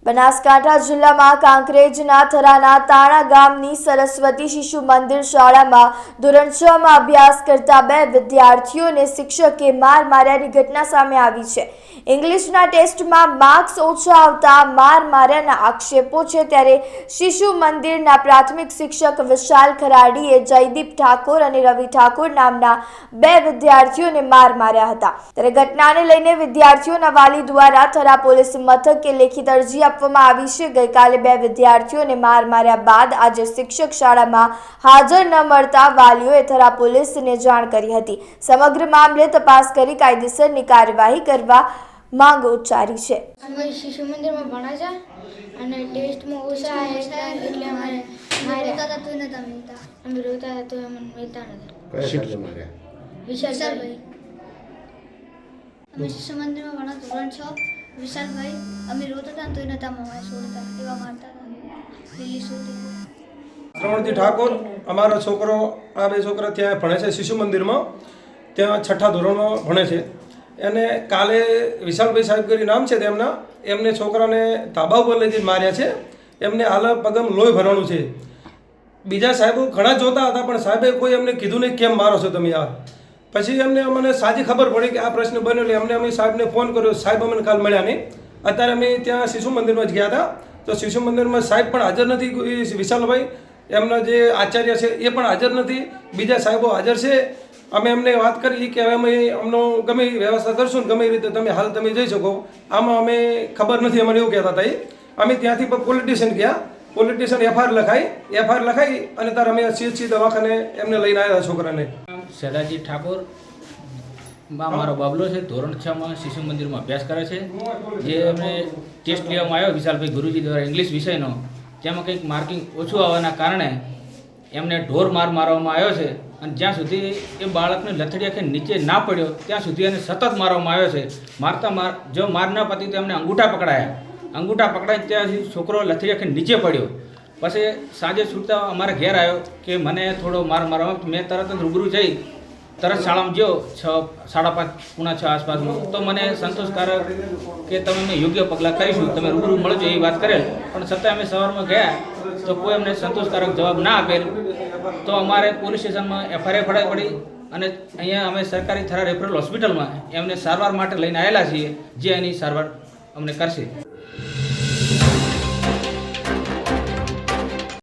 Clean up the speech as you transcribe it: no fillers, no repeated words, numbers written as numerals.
બનાસકાંઠા જિલ્લામાં કાંકરેજના થરાના તાણા ગામની સરસ્વતી શિશુ મંદિર શાળામાં ધોરણ 6 માં અભ્યાસ કરતા 2 વિદ્યાર્થીઓને શિક્ષકે માર માર્યાની ઘટના સામે આવી છે। ઇંગ્લિશના ટેસ્ટમાં માર્ક્સ ઓછા આવતા માર માર્યાના આક્ષેપો છે, ત્યારે શિશુ મંદિરના પ્રાથમિક શિક્ષક વિશાલ ખરાડીએ જયદીપ ઠાકોર અને રવિ ઠાકોર નામના 2 વિદ્યાર્થીઓને માર માર્યા હતા। ત્યારે ઘટનાને લઈને વિદ્યાર્થીઓના વાલી દ્વારા થરા પોલીસ મથકે લેખિત અરજી આપવામાં આવી છે। ગઈકાલે 2 વિદ્યાર્થીઓને માર માર્યા બાદ આજે શિક્ષક શાળામાં હાજર ન મળતા વાલીઓએ થરા પોલીસને જાણ કરી હતી। સમગ્ર મામલે તપાસ કરી કાયદેસરની કાર્યવાહી કરવા માંગ ઉચ્ચારી છે। અમે શિશુ મંદિરમાં ભણા છે અને ટેસ્ટમાં ઓછા આવ્યા એટલે અમે રોતા હતા તો નતા મિલતા, અમે રોતા હતા તો અમને મિલતા નતા। શિક્ષક માર્યા વિશાલભાઈ અમે શિશુ મંદિરમાં ભણા ધોરણ 6 વિશાલભાઈ અમે રોતા હતા તો નતા મમ્મી છોડતા એવા મારતા હતા લીલી છોડી। શ્રવણજી ઠાકોર અમારો છોકરો આ 2 છોકરા ત્યાં ભણે છે શિશુ મંદિરમાં, ત્યાં 6ઠા ધોરણમાં ભણે છે। એને કાલે વિશાલભાઈ સાહેબ કરી નામ છે તેમના, એમને છોકરાને ધાબા ઉપર લઈ જઈને માર્યા છે। એમને હાલ પગમ લોહી ભરવાનું છે। બીજા સાહેબો ઘણા જોતા હતા પણ સાહેબે કોઈ એમને કીધું નહીં કેમ મારો છો તમે આ। પછી એમને અમને સાજી ખબર પડી કે આ પ્રશ્ન બન્યો એટલે અમને અમે સાહેબને ફોન કર્યો। સાહેબ અમને કાલ મળ્યા નહીં। અત્યારે અમે ત્યાં શિશુ મંદિરમાં જ ગયા હતા તો શિશુ મંદિરમાં સાહેબ પણ હાજર નથી। વિશાલભાઈ એમના જે આચાર્ય છે એ પણ હાજર નથી, બીજા સાહેબો હાજર છે। અમે એમને વાત કરી કે હવે અમે અમનો ગમે વ્યવસ્થા કરશું ને ગમે રીતે તમે હાલ તમે જઈ શકો। આમાં અમે ખબર નથી અમને એવું કહેતા હતા। અમે ત્યાંથી પોલીસ સ્ટેશન ગયા, પોલીસ સ્ટેશન એફઆઈઆર લખાઈ અને ત્યારે અમે સીએચસી દવાખાને એમને લઈને આવ્યા છોકરાને। સદાજી ઠાકોર મારો બાબલો છે, ધોરણ 6 માં શિશુ મંદિરમાં અભ્યાસ કરે છે। જે એમને ટેસ્ટ લેવામાં આવ્યો વિશાલભાઈ ગુરુજી દ્વારા ઇંગ્લિશ વિષયનો, તેમાં કંઈક માર્કિંગ ઓછું આવવાના કારણે એમને ઢોર મારવામાં આવ્યો છે અને જ્યાં સુધી એ બાળકને લથડી આંખે નીચે ના પડ્યો ત્યાં સુધી એને સતત મારવામાં આવ્યો છે। જો માર ન પતી તો એમને અંગૂઠા પકડાય ત્યાં સુધી છોકરો લથડી આંખે નીચે પડ્યો। પછી સાંજે છૂટતા અમારે ઘેર આવ્યો કે મને થોડો મારવામાં, મેં તરત જ રૂબરૂ જઈ તરત શાળામાં ગયો 5:30 પોણા 6 આસપાસમાં, તો મને સંતોષકારક કે તમે અમે યોગ્ય પગલાં કરીશું, તમે રૂબરૂ મળજો એવી વાત કરેલ। પણ છતાં અમે સવારમાં ગયા તો કોઈ અમને સંતોષકારક જવાબ ના આપેલ। તો અમારે પોલીસ સ્ટેશનમાં એફઆઈઆર ફડાવી પડી અને અહીંયા અમે સરકારી થરા રેફરલ હોસ્પિટલમાં એમને સારવાર માટે લઈને આવેલા છીએ, જે એની સારવાર અમને કરશે।